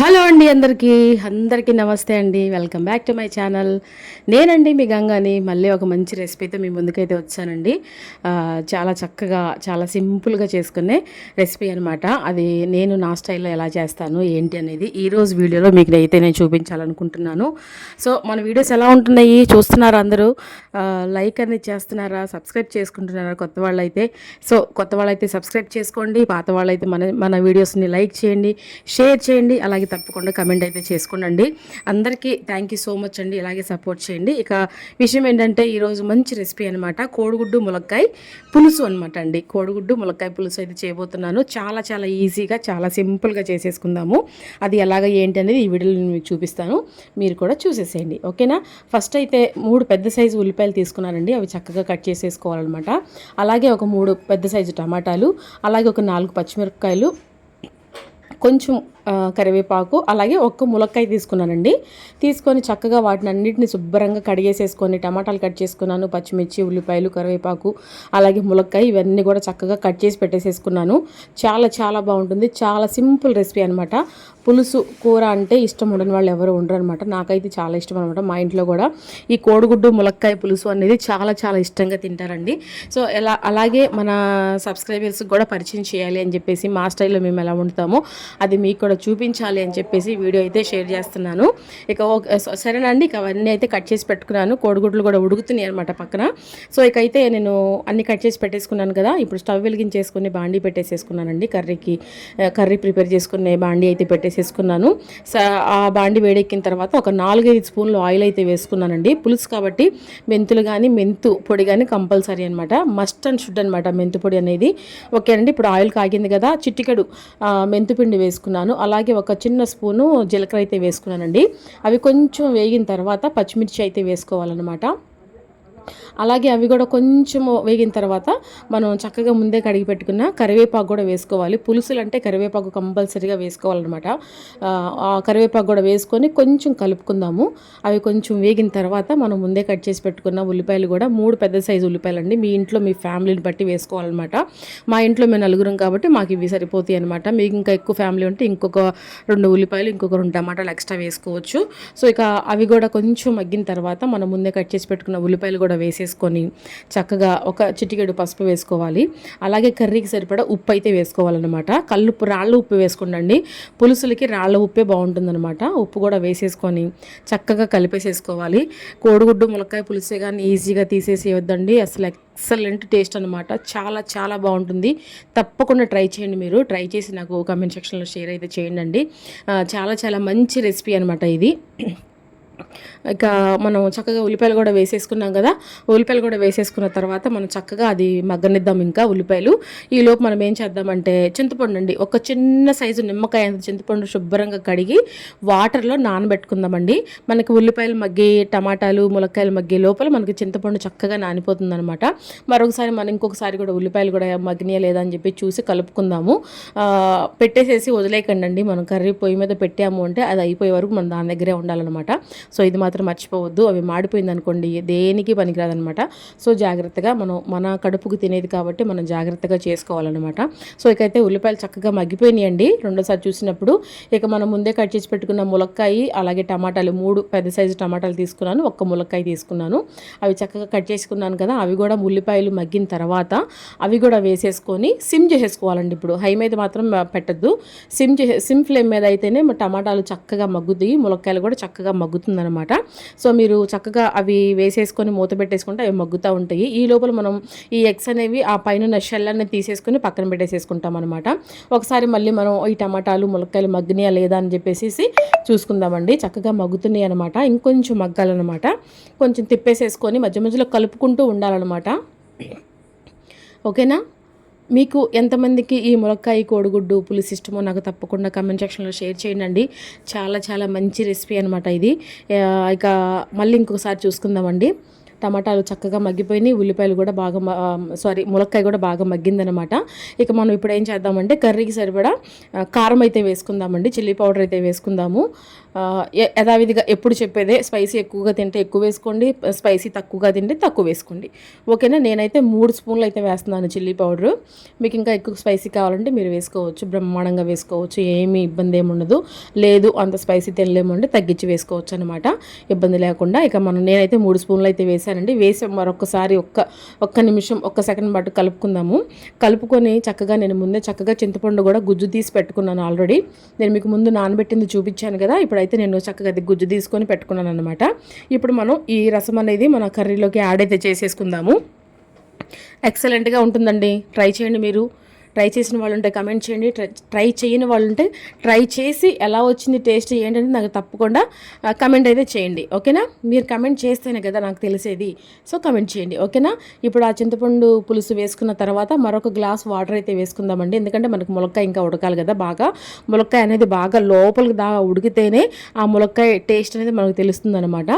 Hello అండి, అందరికీ నమస్తే అండి. Welcome back to my channel. నేనండి మీ గంగాని. మళ్ళీ ఒక మంచి రెసిపీతో మీ ముందుకైతే వచ్చానండి. చాలా చక్కగా చాలా సింపుల్గా చేసుకునే రెసిపీ అనమాట. అది నేను నా స్టైల్లో ఎలా చేస్తాను ఏంటి అనేది ఈరోజు వీడియోలో మీకు అయితే నేను చూపించాలనుకుంటున్నాను. సో మన వీడియోస్ ఎలా ఉంటున్నాయి చూస్తున్నారా అందరూ? లైక్ అనేది చేస్తున్నారా? సబ్స్క్రైబ్ చేసుకుంటున్నారా కొత్త వాళ్ళైతే? సో కొత్త వాళ్ళైతే సబ్స్క్రైబ్ చేసుకోండి, పాత వాళ్ళైతే మన వీడియోస్ని లైక్ చేయండి, షేర్ చేయండి, అలాగే తప్పకుండా కమెంట్ అయితే చేసుకోండి. అందరికీ థ్యాంక్ యూ సో మచ్ అండి. ఇలాగే సపోర్ట్ చేయండి. ఇక విషయం ఏంటంటే ఈరోజు మంచి రెసిపీ అనమాట, కోడిగుడ్డు ములక్కాయ పులుసు అనమాట అండి. కోడిగుడ్డు ములక్కాయ పులుసు అయితే చేయబోతున్నాను. చాలా చాలా ఈజీగా చాలా సింపుల్గా చేసేసుకుందాము. అది ఎలాగ ఏంటి అనేది ఈ వీడియోలో మీకు చూపిస్తాను, మీరు కూడా చూసేసేయండి. ఓకేనా? ఫస్ట్ అయితే 3 పెద్ద సైజు ఉల్లిపాయలు తీసుకున్నానండి. అవి చక్కగా కట్ చేసేసుకోవాలన్నమాట. అలాగే ఒక 3 పెద్ద సైజు టమాటాలు, అలాగే ఒక 4 పచ్చిమిరపకాయలు, కొంచెం కరివేపాకు, అలాగే ఒక్క ములక్కాయ తీసుకున్నానండి. తీసుకొని చక్కగా వాటిని అన్నింటిని శుభ్రంగా కడిగేసేసుకొని టమాటాలు కట్ చేసుకున్నాను, పచ్చిమిర్చి, ఉల్లిపాయలు, కరివేపాకు, అలాగే ములక్కాయ ఇవన్నీ కూడా చక్కగా కట్ చేసి పెట్టేసేసుకున్నాను. చాలా చాలా బాగుంటుంది. చాలా సింపుల్ రెసిపీ అనమాట. పులుసు కూర అంటే ఇష్టం ఉండని వాళ్ళు ఎవరు ఉండరు అనమాట. నాకైతే చాలా ఇష్టం అనమాట. మా ఇంట్లో కూడా ఈ కోడిగుడ్డు ములక్కాయ పులుసు అనేది చాలా చాలా ఇష్టంగా తింటారండి. సో అలాగే మన సబ్స్క్రైబర్స్కి కూడా పరిచయం చేయాలి అని చెప్పేసి మా స్టైల్లో మేము ఎలా వండుతామో అది మీకు కూడా చూపించాలి అని చెప్పేసి వీడియో అయితే షేర్ చేస్తున్నాను. ఇక సరేనండి, ఇక అవన్నీ అయితే కట్ చేసి పెట్టుకున్నాను. కోడిగుడ్లు కూడా ఉడుకుతున్నాయి అనమాట పక్కన. సో ఇక అయితే నేను అన్ని కట్ చేసి పెట్టేసుకున్నాను కదా. ఇప్పుడు స్టవ్ వెలిగించేసుకుని బాండీ పెట్టేసేసుకున్నానండి. కర్రీ ప్రిపేర్ చేసుకునే బాండీ అయితే పెట్టేసేసుకున్నాను. ఆ బాండీ వేడెక్కిన తర్వాత ఒక 4-5 స్పూన్లు ఆయిల్ అయితే వేసుకున్నానండి. పులుసు కాబట్టి మెంతులు కానీ మెంతు పొడి కానీ కంపల్సరీ అనమాట. మస్ట్ అండ్ షుడ్ అనమాట మెంతు పొడి అనేది. ఓకే అండి, ఇప్పుడు ఆయిల్ కాగింది కదా, చిటికెడు మెంతు పిండి వేసుకున్నాను. అలాగే ఒక చిన్న స్పూను జీలకర్ర అయితే వేసుకున్నానండి. అవి కొంచెం వేగిన తర్వాత పచ్చిమిర్చి అయితే వేసుకోవాలన్నమాట. అలాగే అవి కూడా కొంచెం వేగిన తర్వాత మనం చక్కగా ముందే కడిగి పెట్టుకున్న కరివేపాకు కూడా వేసుకోవాలి. పులుసులు అంటే కరివేపాకు కంపల్సరీగా వేసుకోవాలన్నమాట. ఆ కరివేపాకు కూడా వేసుకొని కొంచెం కలుపుకుందాము. అవి కొంచెం వేగిన తర్వాత మనం ముందే కట్ చేసి పెట్టుకున్న ఉల్లిపాయలు కూడా 3 పెద్ద సైజు ఉల్లిపాయలు అండి. మీ ఇంట్లో మీ ఫ్యామిలీని బట్టి వేసుకోవాలన్నమాట. మా ఇంట్లో మేము 4 కాబట్టి మాకు ఇవి సరిపోతాయి అనమాట. మీకు ఇంకా ఎక్కువ ఫ్యామిలీ ఉంటే ఇంకొక 2 ఉల్లిపాయలు, ఇంకొక 2 టమాటాలు ఎక్స్ట్రా వేసుకోవచ్చు. సో ఇక అవి కూడా కొంచెం మగ్గిన తర్వాత మనం ముందే కట్ చేసి పెట్టుకున్న ఉల్లిపాయలు కూడా వేసేసుకొని చక్కగా ఒక చిటికెడు పసుపు వేసుకోవాలి. అలాగే కర్రీకి సరిపడా ఉప్పు అయితే వేసుకోవాలన్నమాట. కల్లుప్పు, రాళ్ళ ఉప్పు వేసుకోండి. పులుసులకి రాళ్ళ ఉప్పే బాగుంటుందన్నమాట. ఉప్పు కూడా వేసేసుకొని చక్కగా కలిపేసేసుకోవాలి. కోడిగుడ్డు ములక్కాయ పులుసే కానీ ఈజీగా తీసేసేయొద్దండి. అసలు ఎక్సలెంట్ టేస్ట్ అనమాట. చాలా చాలా బాగుంటుంది. తప్పకుండా ట్రై చేయండి. మీరు ట్రై చేసి నాకు కామెంట్ సెక్షన్లో షేర్ అయితే చేయండి. చాలా చాలా మంచి రెసిపీ అనమాట ఇది. ఇక మనం చక్కగా ఉల్లిపాయలు కూడా వేసేసుకున్నాం కదా. ఉల్లిపాయలు కూడా వేసేసుకున్న తర్వాత మనం చక్కగా అది మగ్గనిద్దాం. ఇంకా ఉల్లిపాయలు ఈలోపు మనం ఏం చేద్దామంటే చింతపండు అండి, ఒక చిన్న సైజు నిమ్మకాయ అంత చింతపండు శుభ్రంగా కడిగి వాటర్లో నానబెట్టుకుందామండి. మనకి ఉల్లిపాయలు మగ్గి టమాటాలు ములక్కాయలు మగ్గే లోపల మనకి చింతపండు చక్కగా నానిపోతుంది అనమాట. మరొకసారి మనం ఇంకొకసారి కూడా ఉల్లిపాయలు కూడా మగ్గినాయా లేదా అని చెప్పి చూసి కలుపుకుందాము. పెట్టేసేసి వదిలేయకండి. మనం కర్రీ పొయ్యి మీద పెట్టాము అంటే అది అయిపోయే వరకు మనం దాని దగ్గరే ఉండాలన్నమాట. సో ఇది మాత్రం మర్చిపోవద్దు. అవి మాడిపోయింది అనుకోండి దేనికి పనికిరాదనమాట. సో జాగ్రత్తగా మన కడుపుకు తినేది కాబట్టి మనం జాగ్రత్తగా చేసుకోవాలన్నమాట. సో ఇకైతే ఉల్లిపాయలు చక్కగా మగ్గిపోయినాయండి రెండోసారి చూసినప్పుడు. ఇక మనం ముందే కట్ చేసి పెట్టుకున్న ములక్కాయ, అలాగే టమాటాలు 3 పెద్ద సైజు టమాటాలు తీసుకున్నాను, ఒక్క ములక్కాయ తీసుకున్నాను. అవి చక్కగా కట్ చేసుకున్నాను కదా. అవి కూడా ఉల్లిపాయలు మగ్గిన తర్వాత అవి కూడా వేసేసుకొని సిమ్ చేసేసుకోవాలండి. ఇప్పుడు హై మీద మాత్రం పెట్టద్దు. సిమ్ ఫ్లేమ్ మీద అయితేనే టమాటాలు చక్కగా మగ్గుతాయి, ములక్కాయలు కూడా చక్కగా మగ్గుతుందనమాట. సో మీరు చక్కగా అవి వేసేసుకొని మూత పెట్టేసుకుంటే అవి మగ్గుతూ ఉంటాయి. ఈ లోపల మనం ఈ ఎగ్స్ అనేవి ఆ పైన షెల్ అనేది తీసేసుకొని పక్కన పెట్టేసేసుకుంటాం అనమాట. ఒకసారి మళ్ళీ మనం ఈ టమాటాలు ములక్కాయలు మగ్గినాయా లేదా అని చెప్పేసి చూసుకుందామండి. చక్కగా మగ్గుతున్నాయి అనమాట. ఇంకొంచెం మగ్గాలన్నమాట. కొంచెం తిప్పేసేసుకొని మధ్య మధ్యలో కలుపుకుంటూ ఉండాలన్నమాట. ఓకేనా? మీకు ఎంతమందికి ఈ ములక్కాయ కోడిగుడ్డు పులుసు ఇష్టమో నాకు తప్పకుండా కామెంట్ సెక్షన్లో షేర్ చేయండి. చాలా చాలా మంచి రెసిపీ అనమాట ఇది. ఇక మళ్ళీ ఇంకొకసారి చూసుకుందామండి. టమాటాలు చక్కగా మగ్గిపోయినాయి, ఉల్లిపాయలు కూడా బాగా ములక్కాయ కూడా బాగా మగ్గిందనమాట. ఇక మనం ఇప్పుడు ఏం చేద్దామంటే కర్రీకి సరిపడా కారం అయితే వేసుకుందామండి, చిల్లీ పౌడర్ అయితే వేసుకుందాము. యథావిధిగా ఎప్పుడు చెప్పేదే, స్పైసీ ఎక్కువగా తింటే ఎక్కువ వేసుకోండి, స్పైసీ తక్కువగా తింటే తక్కువ వేసుకోండి. ఓకేనా. నేనైతే 3 స్పూన్లు అయితే వేస్తున్నాను చిల్లీ పౌడరు. మీకు ఇంకా ఎక్కువ స్పైసీ కావాలంటే మీరు వేసుకోవచ్చు, బ్రహ్మాండంగా వేసుకోవచ్చు, ఏమీ ఇబ్బంది ఏమి ఉండదు. లేదు అంత స్పైసీ తినలేము అంటే తగ్గించి వేసుకోవచ్చు అనమాట, ఇబ్బంది లేకుండా. ఇక నేనైతే 3 స్పూన్లు అయితే వేసానండి. వేసి మరొకసారి ఒక్క నిమిషం, ఒక్క సెకండ్ పాటు కలుపుకుందాము. కలుపుకొని చక్కగా నేను ముందే చక్కగా చింతపండు కూడా గుజ్జు తీసి పెట్టుకున్నాను ఆల్రెడీ. నేను మీకు ముందు నానబెట్టింది చూపించాను కదా, ఇప్పుడైతే నేను చక్కగా గుజ్జు తీసుకొని పెట్టుకున్నాను అనమాట. ఇప్పుడు మనం ఈ రసం అనేది మన కర్రీలోకి యాడ్ అయితే చేసేసుకుందాము. ఎక్సలెంట్గా ఉంటుందండి, ట్రై చేయండి. మీరు ట్రై చేసిన వాళ్ళు ఉంటే కమెంట్ చేయండి, ట్రై చేయని వాళ్ళు ఉంటే ట్రై చేసి ఎలా వచ్చింది టేస్ట్ ఏంటంటే నాకు తప్పకుండా కమెంట్ అయితే చేయండి. ఓకేనా. మీరు కమెంట్ చేస్తేనే కదా నాకు తెలిసేది, సో కమెంట్ చేయండి. ఓకేనా. ఇప్పుడు ఆ చింతపండు పులుసు వేసుకున్న తర్వాత మరొక గ్లాస్ వాటర్ అయితే వేసుకుందామండి, ఎందుకంటే మనకు ములక్కాయ ఇంకా ఉడకాలి కదా బాగా. ములక్కాయ అనేది బాగా లోపలికి ఉడికితేనే ఆ ములక్కాయ టేస్ట్ అనేది మనకు తెలుస్తుంది అనమాట.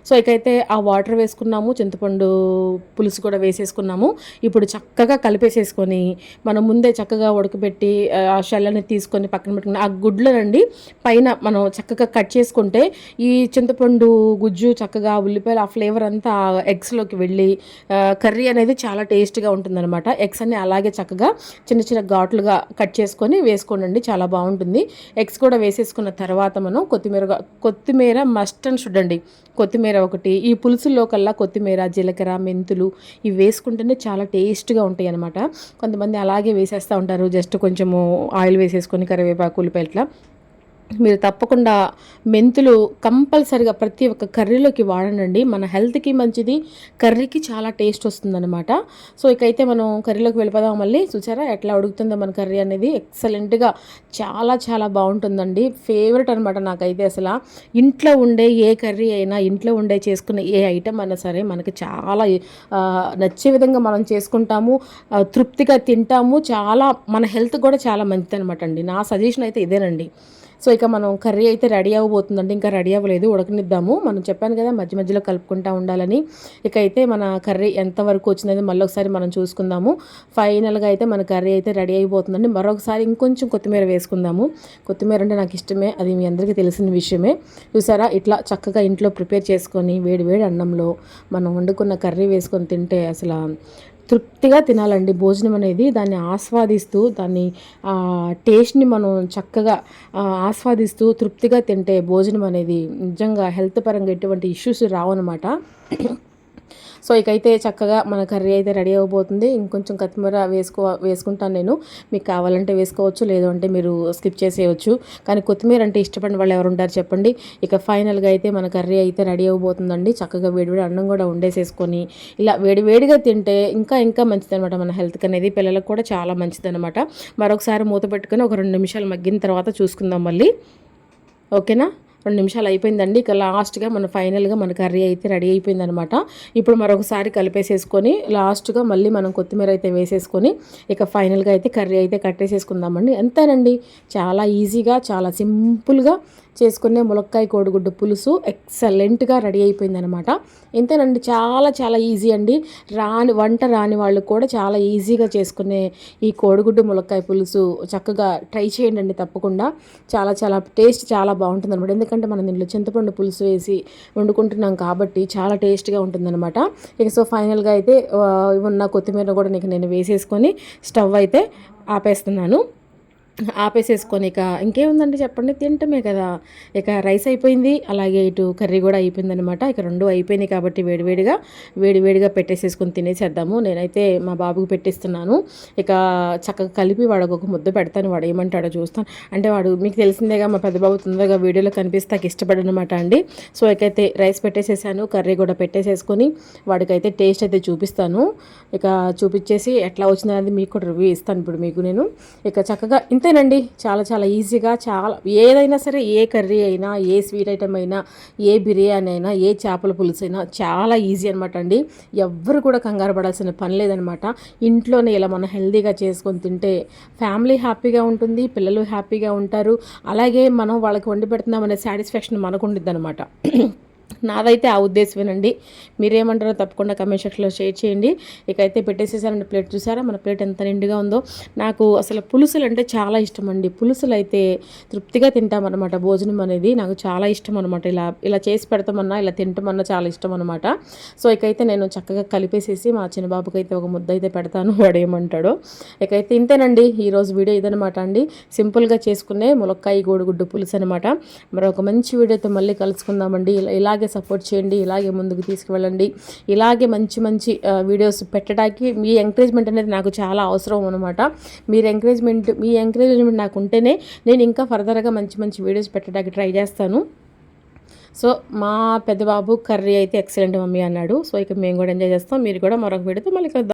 సో ఇకైతే ఆ వాటర్ వేసుకున్నాము, చింతపండు పులుసు కూడా వేసేసుకున్నాము. ఇప్పుడు చక్కగా కలిపేసేసుకొని మనం ముందే చక్కగా ఉడకబెట్టి ఆ షెల్లని తీసుకొని పక్కన పెట్టుకుని ఆ గుడ్లనండి పైన మనం చక్కగా కట్ చేసుకుంటే ఈ చింతపండు గుజ్జు చక్కగా ఉల్లిపాయలు ఆ ఫ్లేవర్ అంతా ఎగ్స్లోకి వెళ్ళి కర్రీ అనేది చాలా టేస్ట్గా ఉంటుందన్నమాట. ఎగ్స్ అన్ని అలాగే చక్కగా చిన్న చిన్న ఘాట్లుగా కట్ చేసుకొని వేసుకోండి, చాలా బాగుంటుంది. ఎగ్స్ కూడా వేసేసుకున్న తర్వాత మనం కొత్తిమీర మస్ట్ అండ్ షుడ్ అండి, కొత్తిమీర ఒకటి. ఈ పులుసుల్లో కల్లా కొత్తిమీర, జీలకర్ర, మెంతులు ఇవి వేసుకుంటేనే చాలా టేస్ట్గా ఉంటాయి అనమాట. కొంతమంది అలాగే వేసేస్తూ ఉంటారు, జస్ట్ కొంచెము ఆయిల్ వేసేసుకొని కరివేపాకు ఉల్లిపాయ ఇట్లా. మీరు తప్పకుండా మెంతులు కంపల్సరిగా ప్రతి ఒక్క కర్రీలోకి వాడండి, మన హెల్త్కి మంచిది, కర్రీకి చాలా టేస్ట్ వస్తుందన్నమాట. సో ఇకైతే మనం కర్రీలోకి వెళ్ళిపోదాం. మళ్ళీ చూసారా ఎట్లా ఉడుకుతుందో మన కర్రీ అనేది, ఎక్సలెంట్గా చాలా చాలా బాగుంటుందండి. ఫేవరెట్ అనమాట నాకైతే. అసలు ఇంట్లో ఉండే ఏ కర్రీ అయినా, ఇంట్లో ఉండే చేసుకునే ఏ ఐటమ్ అయినా సరే మనకి చాలా నచ్చే విధంగా మనం చేసుకుంటాము, తృప్తిగా తింటాము. చాలా మన హెల్త్ కూడా చాలా మంచిది అనమాట అండి. నా సజెషన్ అయితే ఇదేనండి. సో ఇక మనం కర్రీ అయితే రెడీ అవ్వబోతుందండి, ఇంకా రెడీ అవ్వలేదు, ఉడకనిద్దాము. మనం చెప్పాను కదా మధ్య మధ్యలో కలుపుకుంటూ ఉండాలని. ఇక అయితే మన కర్రీ ఎంతవరకు వచ్చినది మళ్ళీ ఒకసారి మనం చూసుకుందాము. ఫైనల్గా అయితే మన కర్రీ అయితే రెడీ అయిపోతుందండి. మరొకసారి ఇంకొంచెం కొత్తిమీర వేసుకుందాము. కొత్తిమీర అంటే నాకు ఇష్టమే, అది మీ అందరికీ తెలిసిన విషయమే. చూసారా ఇట్లా చక్కగా ఇంట్లో ప్రిపేర్ చేసుకొని వేడి వేడి అన్నంలో మనం వండుకున్న కర్రీ వేసుకొని తింటే అసలు తృప్తిగా తినాలండి భోజనం అనేది. దాన్ని ఆస్వాదిస్తూ దాన్ని టేస్ట్ని మనం చక్కగా ఆస్వాదిస్తూ తృప్తిగా తింటే భోజనం అనేది నిజంగా హెల్త్ పరంగా ఎటువంటి ఇష్యూస్ రావన్నమాట. సో ఇకైతే చక్కగా మన కర్రీ అయితే రెడీ అవ్వబోతుంది. ఇంకొంచెం కొత్తిమీర వేసుకుంటాను నేను, మీకు కావాలంటే వేసుకోవచ్చు, లేదు అంటే మీరు స్కిప్ చేసేయచ్చు. కానీ కొత్తిమీర అంటే ఇష్టపడిన వాళ్ళు ఎవరు ఉంటారు చెప్పండి. ఇక ఫైనల్గా అయితే మన కర్రీ అయితే రెడీ అవ్వబోతుందండి. చక్కగా వేడివేడి అన్నం కూడా వండేసేసుకొని ఇలా వేడివేడిగా తింటే ఇంకా ఇంకా మంచిదనమాట మన హెల్త్కి అనేది, పిల్లలకు కూడా చాలా మంచిదనమాట. మరొకసారి మూత పెట్టుకొని ఒక 2 నిమిషాలు మగ్గిన తర్వాత చూసుకుందాం మళ్ళీ. ఓకేనా. 2 నిమిషాలు అయిపోయిందండి. ఇక లాస్ట్గా ఫైనల్గా మన కర్రీ అయితే రెడీ అయిపోయిందనమాట. ఇప్పుడు మరొకసారి కలిపేసేసుకొని లాస్ట్గా మళ్ళీ మనం కొత్తిమీర అయితే వేసేసుకొని ఇక ఫైనల్గా అయితే కర్రీ అయితే కట్టేసేసుకుందామండి. అంతేనండి, చాలా ఈజీగా చాలా సింపుల్గా చేసుకునే ములక్కాయ కోడిగుడ్డు పులుసు ఎక్సలెంట్గా రెడీ అయిపోయిందనమాట. ఇంతేనండి, చాలా చాలా ఈజీ అండి. వంట రాని వాళ్ళు కూడా చాలా ఈజీగా చేసుకునే ఈ కోడిగుడ్డు ములక్కాయ పులుసు చక్కగా ట్రై చేయండి తప్పకుండా. చాలా చాలా టేస్ట్ చాలా బాగుంటుంది అనమాట, ఎందుకంటే మనం దీంట్లో చింతపండు పులుసు వేసి వండుకుంటున్నాం కాబట్టి చాలా టేస్ట్గా ఉంటుందన్నమాట. ఇక సో ఫైనల్గా అయితే ఉన్న కొత్తిమీర కూడా నేను వేసేసుకొని స్టవ్ అయితే ఆపేస్తున్నాను. ఆపేసేసుకొని ఇక ఇంకేముందండి చెప్పండి, తింటమే కదా. ఇక రైస్ అయిపోయింది, అలాగే ఇటు కర్రీ కూడా అయిపోయిందనమాట. ఇక 2 అయిపోయినాయి కాబట్టి వేడివేడిగా పెట్టేసేసుకొని తినేసేద్దాము. నేనైతే మా బాబుకి పెట్టిస్తున్నాను. ఇక చక్కగా కలిపి వాడు ఒక ముద్ద పెడతాను, వాడు ఏమంటాడో చూస్తాను. అంటే వాడు మీకు తెలిసిందేగా, మా పెద్ద బాబు తొందరగా వీడియోలో కనిపిస్తే నాకు ఇష్టపడనమాట అండి. సో ఇకైతే రైస్ పెట్టేసేసాను, కర్రీ కూడా పెట్టేసేసుకొని వాడికైతే టేస్ట్ అయితే చూపిస్తాను. ఇక చూపించేసి ఎట్లా వచ్చిందనేది మీకు కూడా రివ్యూ ఇస్తాను ఇప్పుడు మీకు నేను. ఇక చక్కగా ఇంతేనండి, చాలా చాలా ఈజీగా, చాలా ఏదైనా సరే, ఏ కర్రీ అయినా, ఏ స్వీట్ ఐటమ్ అయినా, ఏ బిర్యానీ అయినా, ఏ చేపల పులుసు అయినా చాలా ఈజీ అనమాట అండి. ఎవ్వరు కూడా కంగారు పడాల్సిన పని లేదనమాట. ఇంట్లోనే ఇలా మనం హెల్తీగా చేసుకొని తింటే ఫ్యామిలీ హ్యాపీగా ఉంటుంది, పిల్లలు హ్యాపీగా ఉంటారు, అలాగే మనం వాళ్ళకి వండి పెడుతున్నామనే సాటిస్ఫాక్షన్ మనకు ఉండిద్ది అనమాట. నాదైతే ఆ ఉద్దేశమేనండి. మీరేమంటారో తప్పకుండా కమెంట్ సెక్షన్లో షేర్ చేయండి. ఇకైతే పెట్టేసేసానండి ప్లేట్. చూసారా మన ప్లేట్ ఎంత నిండుగా ఉందో. నాకు అసలు పులుసులు అంటే చాలా ఇష్టం అండి. పులుసులు అయితే తృప్తిగా తింటామన్నమాట. భోజనం అనేది నాకు చాలా ఇష్టం అనమాట. ఇలా ఇలా చేసి పెడతామన్నా ఇలా తింటామన్నా చాలా ఇష్టం అనమాట. సో ఇకైతే నేను చక్కగా కలిపేసేసి మా చిన్న బాబుకి అయితే ఒక ముద్ద అయితే పెడతాను, వాడు ఏమంటాడో. ఇకైతే ఇంతేనండి ఈరోజు వీడియో ఇదనమాట అండి. సింపుల్గా చేసుకునే ములక్కాయ కోడిగుడ్డు పులుసు అనమాట. మరి ఒక మంచి వీడియోతో మళ్ళీ కలుసుకుందామండి. ఇలాగే సపోర్ట్ చేయండి, ఇలాగే ముందుకు తీసుకువెళ్ళండి. ఇలాగే మంచి మంచి వీడియోస్ పెట్టడానికి మీ ఎంకరేజ్మెంట్ అనేది నాకు చాలా అవసరం అనమాట. మీ ఎంకరేజ్మెంట్ నాకు ఉంటేనే నేను ఇంకా ఫర్దర్గా మంచి మంచి వీడియోస్ పెట్టడానికి ట్రై చేస్తాను. సో మా పెద్ద బాబు కర్రీ అయితే ఎక్సలెంట్ మమ్మీ అన్నాడు. సో ఇక మేము కూడా ఎంజాయ్ చేస్తాం. మీరు కూడా మరొక వీడియోతో మళ్ళీ కలుద్దాం.